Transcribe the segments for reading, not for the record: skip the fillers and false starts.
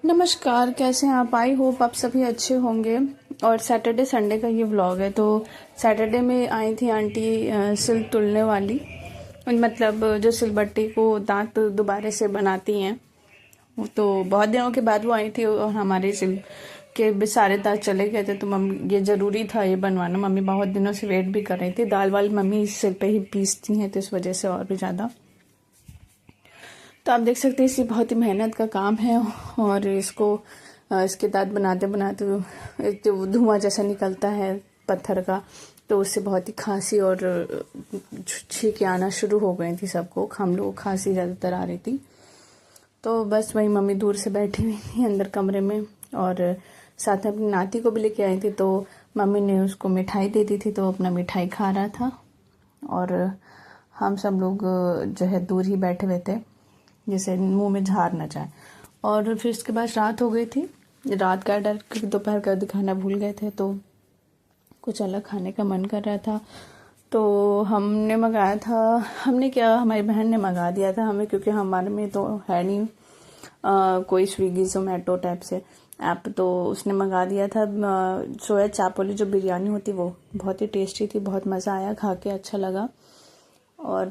नमस्कार, कैसे हैं आप? आई होप आप सभी अच्छे होंगे। और सैटरडे संडे का ये व्लॉग है। तो सैटरडे में आई थी आंटी सिल तुलने वाली, मतलब जो सिलबट्टी को दांत दोबारा से बनाती हैं। तो बहुत दिनों के बाद वो आई थी और हमारे सिल के भी सारे दांत चले गए थे। तो मम्मी, ये ज़रूरी था ये बनवाना। मम्मी बहुत दिनों से वेट भी कर रही थी। दाल वाल मम्मी सिल पे ही पीसती हैं, तो इस वजह से और भी ज़्यादा। तो आप देख सकते हैं इसी बहुत ही मेहनत का काम है। और इसके दांत बनाते बनाते एक जो धुआं जैसा निकलता है पत्थर का, तो उससे बहुत ही खांसी और छींकें आना शुरू हो गई थी सबको। हम लोग खांसी ज़्यादातर आ रही थी। तो बस वही मम्मी दूर से बैठी हुई थी अंदर कमरे में, और साथ में अपनी नाती को भी लेके आई थी। तो मम्मी ने उसको मिठाई दे दी थी, तो अपना मिठाई खा रहा था। और हम सब लोग जो है दूर ही बैठे हुए थे, जैसे मुंह में झार न जाए। और फिर इसके बाद रात हो गई थी। रात का डर, क्योंकि दोपहर का दिखाना भूल गए थे, तो कुछ अलग खाने का मन कर रहा था। तो हमने मंगाया था, हमने क्या, हमारी बहन ने मंगा दिया था हमें, क्योंकि हमारे में तो है नहीं कोई स्विगी जोमेटो टाइप से ऐप। तो उसने मंगा दिया था सोया चाप वाली जो बिरयानी होती, वो बहुत ही टेस्टी थी। बहुत मज़ा आया, खा के अच्छा लगा। और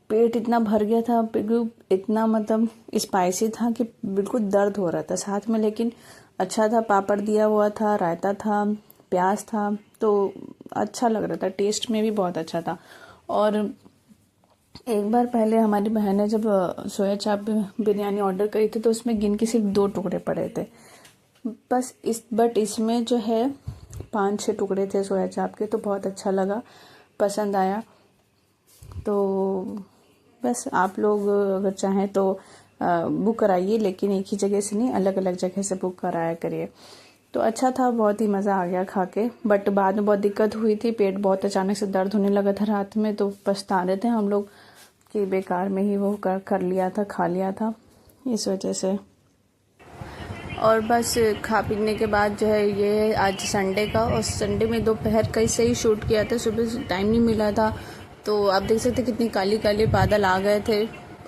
पेट इतना भर गया था, बिल्कुल इतना मतलब स्पाइसी था कि बिल्कुल दर्द हो रहा था साथ में। लेकिन अच्छा था, पापड़ दिया हुआ था, रायता था, प्याज था, तो अच्छा लग रहा था। टेस्ट में भी बहुत अच्छा था। और एक बार पहले हमारी बहन ने जब सोया चाप बिरयानी ऑर्डर करी थी, तो उसमें गिन के सिर्फ 2 टुकड़े पड़े थे बस। बट इसमें जो है 5-6 टुकड़े थे सोया चाप के। तो बहुत अच्छा लगा, पसंद आया। तो बस आप लोग अगर चाहें तो बुक कराइए, लेकिन एक ही जगह से नहीं, अलग अलग जगह से बुक कराया करिए। तो अच्छा था, बहुत ही मज़ा आ गया खा के। बट बाद में बहुत दिक्कत हुई थी, पेट बहुत अचानक से दर्द होने लगा था रात में। तो पछता रहे थे हम लोग कि बेकार में ही वो कर लिया था, खा लिया था, इस वजह से। और बस खा पीने के बाद जो है, ये आज संडे का, और संडे में दोपहर कहीं से ही शूट किया था, सुबह टाइम नहीं मिला था। तो आप देख सकते कितनी काली काली बादल आ गए थे।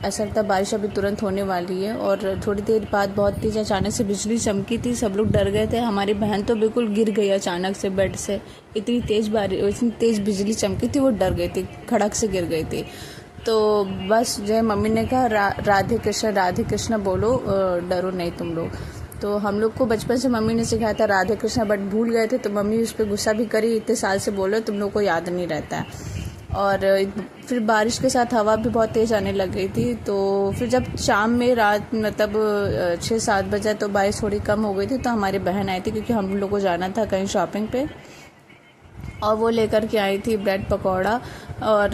ऐसा लगता बारिश अभी तुरंत होने वाली है। और थोड़ी देर बाद बहुत तेज अचानक से बिजली चमकी थी, सब लोग डर गए थे। हमारी बहन तो बिल्कुल गिर गई अचानक से बेड से, इतनी तेज बिजली चमकी थी, वो डर गई थी, खड़क से गिर गई थी। तो बस जो है मम्मी ने कहा राधे कृष्ण बोलो, डरो नहीं तुम लोग। तो हम लोग को बचपन से मम्मी ने सिखाया था राधे कृष्ण, बट भूल गए थे। तो मम्मी उस पर गुस्सा भी करी, इतने साल से बोलो तुम लोग को याद नहीं रहता है। और फिर बारिश के साथ हवा भी बहुत तेज़ आने लग गई थी। तो फिर जब शाम में रात मतलब 6-7 बजे, तो बारिश थोड़ी कम हो गई थी। तो हमारी बहन आई थी, क्योंकि हम लोग को जाना था कहीं शॉपिंग पे, और वो लेकर के आई थी ब्रेड पकौड़ा। और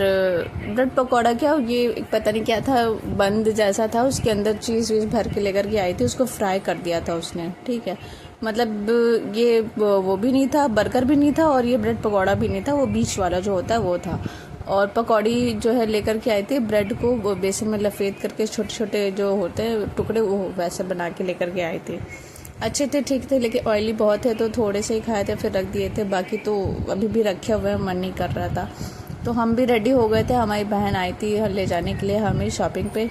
ब्रेड पकौड़ा क्या, ये पता नहीं क्या था, बंद जैसा था, उसके अंदर चीज़ वीज़ भर के लेकर के आई थी। उसको फ्राई कर दिया था उसने, ठीक है। मतलब ये वो भी नहीं था, बर्गर भी नहीं था, और ये ब्रेड पकौड़ा भी नहीं था, वो बीच वाला जो होता है वो था। और पकौड़ी जो है लेकर के आई थी, ब्रेड को बेसन में लपेट करके छोटे छोटे जो होते हैं टुकड़े, वो वैसे बना के लेकर के आई थी। अच्छे थे, ठीक थे, लेकिन ऑयली बहुत है, तो थोड़े से ही खाए थे, फिर रख दिए थे। बाकी तो अभी भी रखे हुए हैं, मन नहीं कर रहा था। तो हम भी रेडी हो गए थे, हमारी बहन आई थी ले जाने के लिए हमें शॉपिंग पे।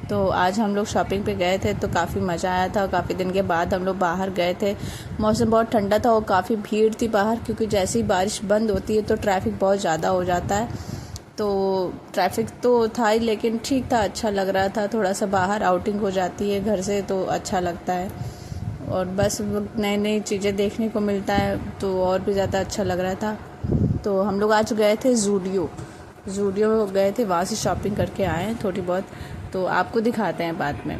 तो आज हम लोग शॉपिंग पे गए थे, तो काफ़ी मज़ा आया था। काफ़ी दिन के बाद हम लोग बाहर गए थे। मौसम बहुत ठंडा था और काफ़ी भीड़ थी बाहर, क्योंकि जैसे ही बारिश बंद होती है तो ट्रैफिक बहुत ज़्यादा हो जाता है। तो ट्रैफिक तो था ही, लेकिन ठीक था, अच्छा लग रहा था। थोड़ा सा बाहर आउटिंग हो जाती है घर से, तो अच्छा लगता है। और बस नई नई चीज़ें देखने को मिलता है, तो और भी ज़्यादा अच्छा लग रहा था। तो हम लोग आज गए थे ज़ूडियो गए थे, वहाँ से शॉपिंग करके आए हैं थोड़ी बहुत। तो आपको दिखाते हैं बाद में।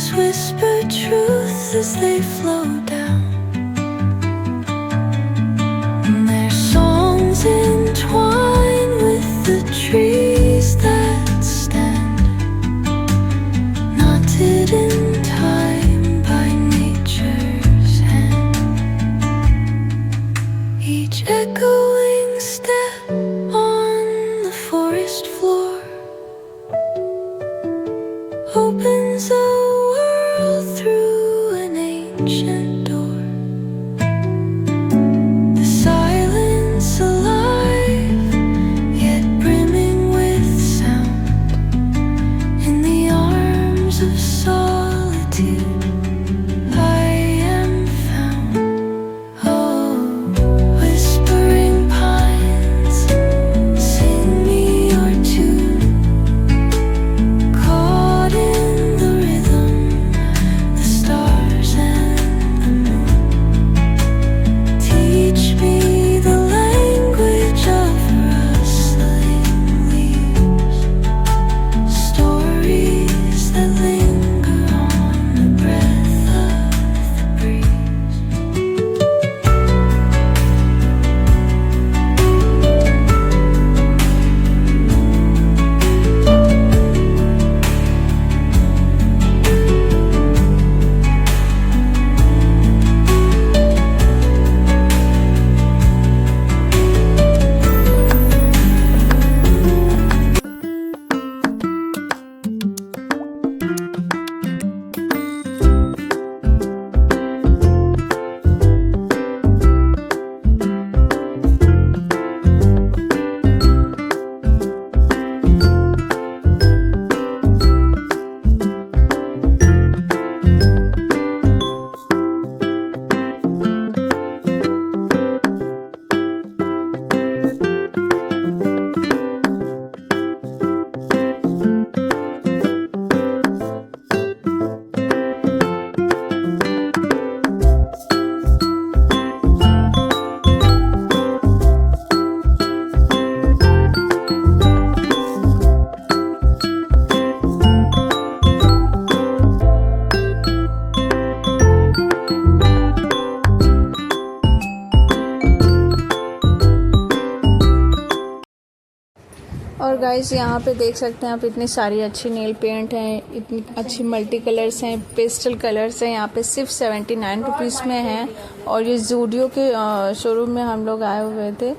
whisper truths as they flow down, and their songs entwine with the trees that stand, knotted in time by nature's hand. Each echoing step on the forest floor opens a world through an ancient door. The silence alive, yet brimming with sound, in the arms of solitude I am found. Oh, whispering pines, sing me your tune, caught in the rhythm, the stars and the moon. Teach me the language of rustling leaves, stories that linger on the breath of the breeze. और guys यहाँ पे देख सकते हैं आप, इतनी सारी अच्छी नेल पेंट हैं, इतनी अच्छी मल्टी कलर्स हैं, पेस्टल कलर्स हैं। यहाँ पे सिर्फ 79 रुपीज़ में है। और ये ज़ूडियो के शोरूम में हम लोग आए हुए थे,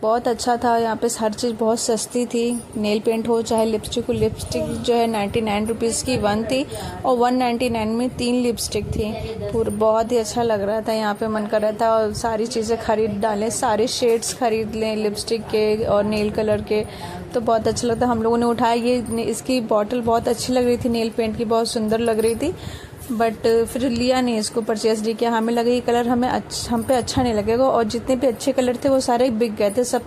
बहुत अच्छा था। यहाँ पे हर चीज़ बहुत सस्ती थी, नेल पेंट हो चाहे लिपस्टिक हो। लिपस्टिक जो है 99 रुपीज़ की 1 थी और 199 में 3 लिपस्टिक थी। पूरा बहुत ही अच्छा लग रहा था। यहाँ पे मन कर रहा था और सारी चीज़ें खरीद डालें, सारे शेड्स खरीद लें लिपस्टिक के और नेल कलर के, तो बहुत अच्छा लगता। हम लोगों ने उठाया, ये इसकी बॉटल बहुत अच्छी लग रही थी, नेल पेंट की बहुत सुंदर लग रही थी, बट फिर लिया नहीं, इसको परचेज नहीं किया। हमें लगा ये कलर हम पे अच्छा नहीं लगेगा, और जितने भी अच्छे कलर थे वो सारे बिक गए थे, सब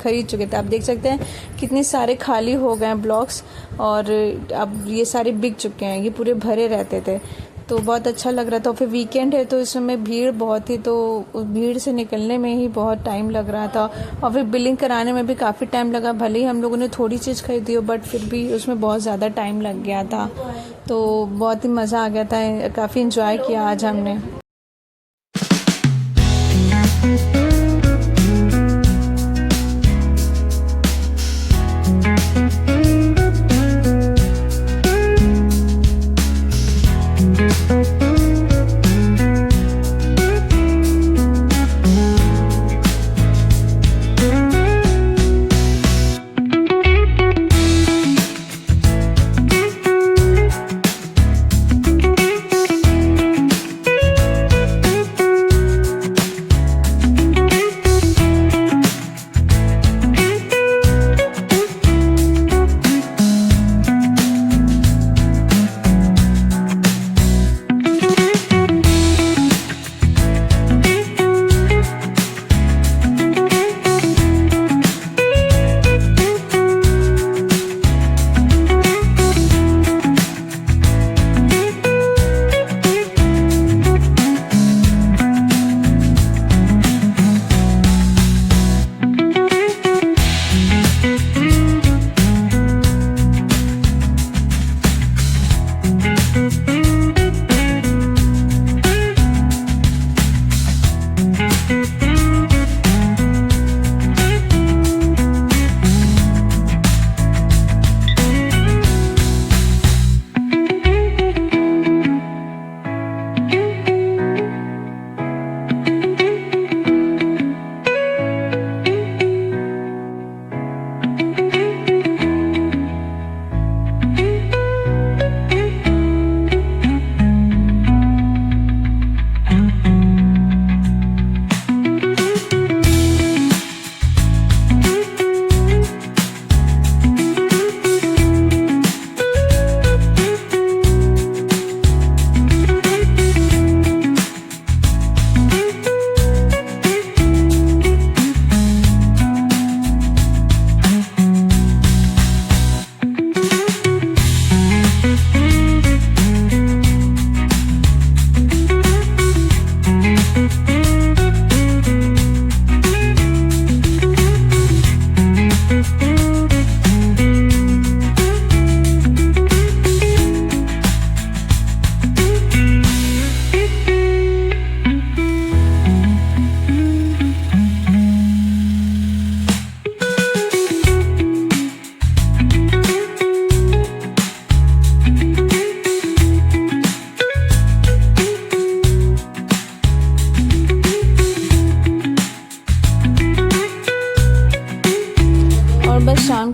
खरीद चुके थे। आप देख सकते हैं कितने सारे खाली हो गए हैं ब्लॉक्स, और अब ये सारे बिक चुके हैं, ये पूरे भरे रहते थे। तो बहुत अच्छा लग रहा था। फिर वीकेंड है तो इस समय भीड़ बहुत थी, तो उस भीड़ से निकलने में ही बहुत टाइम लग रहा था, और फिर बिलिंग कराने में भी काफ़ी टाइम लगा। भले ही हम लोगों ने थोड़ी चीज़ खरीदी हो, बट फिर भी उसमें बहुत ज़्यादा टाइम लग गया था। तो बहुत ही मज़ा आ गया था, काफ़ी इन्जॉय किया आज हमने।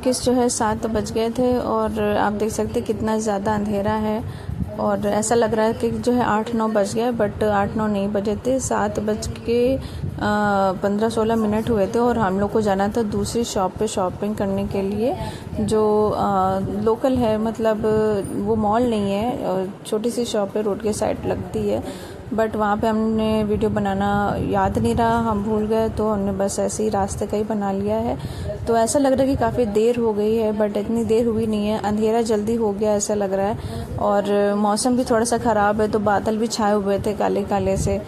के जो है 7 बज गए थे और आप देख सकते हैं कितना ज़्यादा अंधेरा है और ऐसा लग रहा है कि जो है 8-9 बज गए, बट 8-9 नहीं बजे थे, 7 बज के 15-16 मिनट हुए थे। और हम लोग को जाना था दूसरी शॉप पे शॉपिंग करने के लिए, जो लोकल है, मतलब वो मॉल नहीं है, छोटी सी शॉप है, रोड के साइड लगती है। बट वहाँ पे हमने वीडियो बनाना याद नहीं रहा, हम भूल गए, तो हमने बस ऐसे ही रास्ते का ही बना लिया है। तो ऐसा लग रहा है कि काफ़ी देर हो गई है, बट इतनी देर हुई नहीं है, अंधेरा जल्दी हो गया ऐसा लग रहा है। और मौसम भी थोड़ा सा ख़राब है, तो बादल भी छाए हुए थे काले काले से।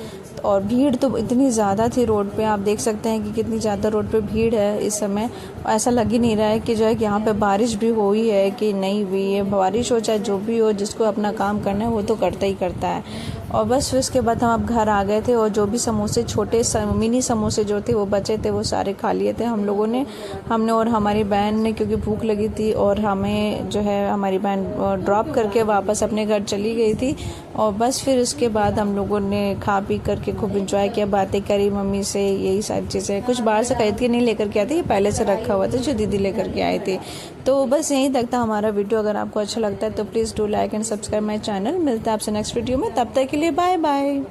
और भीड़ तो इतनी ज़्यादा थी रोड पे, आप देख सकते हैं कि कितनी ज़्यादा रोड पे भीड़ है इस समय। ऐसा लग ही नहीं रहा है कि जो है कि यहाँ पे बारिश भी हुई है कि नहीं हुई है। बारिश हो चाहे जो भी हो, जिसको अपना काम करना है वो तो करता ही करता है। और बस फिर उसके बाद हम अब घर आ गए थे और जो भी समोसे, छोटे मिनी समोसे जो थे वो बचे थे, वो सारे खा लिए थे हम लोगों ने, हमने और हमारी बहन ने, क्योंकि भूख लगी थी। और हमें जो है हमारी बहन ड्रॉप करके वापस अपने घर चली गई थी। और बस फिर उसके बाद हम लोगों ने खा पी करके खूब इंजॉय किया, बातें करी मम्मी से, यही सारी चीज़ें। कुछ बाहर से खरीद के नहीं लेकर के आए थे, पहले से रखा हुआ था जो दीदी लेकर के आए थे। तो बस यहीं तक था हमारा वीडियो। अगर आपको अच्छा लगता है तो please do like and subscribe my channel. मिलता है आपसे नेक्स्ट वीडियो में, तब तक के लिए बाय बाय।